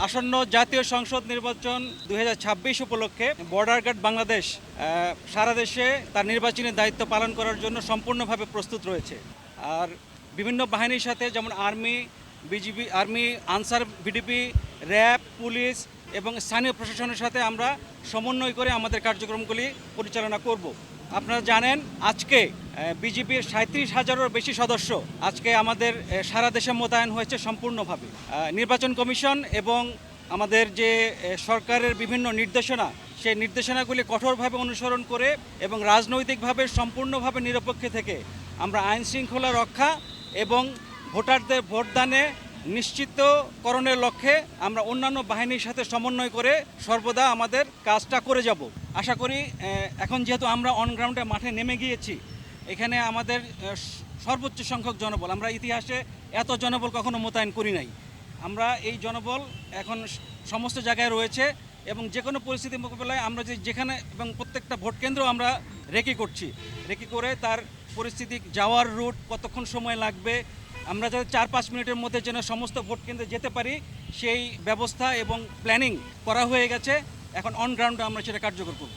আসন্ন জাতীয় সংসদ নির্বাচন 2026 উপলক্ষে বর্ডার গার্ড বাংলাদেশ সারা দেশে তার নির্বাচনী দায়িত্ব পালন করার জন্য সম্পূর্ণভাবে প্রস্তুত রয়েছে। আর বিভিন্ন বাহিনীর সাথে যেমন army, BGB, army, answer, VDP, RAB, police এবং স্থানীয় প্রশাসনের সাথে আমরা সমন্বয় করে আমাদের কার্যক্রমগুলি পরিচালনা করব। আপনারা জানেন আজকে বিজেপির 37,000-এরও বেশি সদস্য আজকে আমাদের সারা দেশে মোতায়েন হয়েছে সম্পূর্ণভাবে। নির্বাচন কমিশন এবং আমাদের যে সরকারের বিভিন্ন নির্দেশনা, সেই নির্দেশনাগুলি কঠোরভাবে অনুসরণ করে এবং রাজনৈতিকভাবে সম্পূর্ণভাবে নিরপেক্ষ থেকে আমরা আইন শৃঙ্খলা রক্ষা এবং ভোটারদের ভোটদানে নিশ্চিতকরণের লক্ষ্যে আমরা অন্যান্য বাহিনীর সাথে সমন্বয় করে সর্বদা আমাদের কাজটা করে যাব। আশা করি এখন যেহেতু আমরা অনগ্রাউন্ডে মাঠে নেমে গিয়েছি, এখানে আমাদের সর্বোচ্চ সংখ্যক জনবল, আমরা ইতিহাসে এত জনবল কখনো মোতায়েন করি নাই। আমরা এই জনবল এখন সমস্ত জায়গায় রয়েছে এবং যে কোনো পরিস্থিতি মোকাবেলায় আমরা যেখানে এবং প্রত্যেকটা ভোট কেন্দ্র আমরা রেকি করছি। রেকি করে তার পরিস্থিতি, যাওয়ার রুট, কতক্ষণ সময় লাগবে, আমরা যাতে 4-5 মিনিটের মধ্যে যেন সমস্ত ভোট কেন্দ্রে যেতে পারি সেই ব্যবস্থা এবং প্ল্যানিং করা হয়ে গেছে। এখন অন গ্রাউন্ডে আমরা সেটা কার্যকর করব।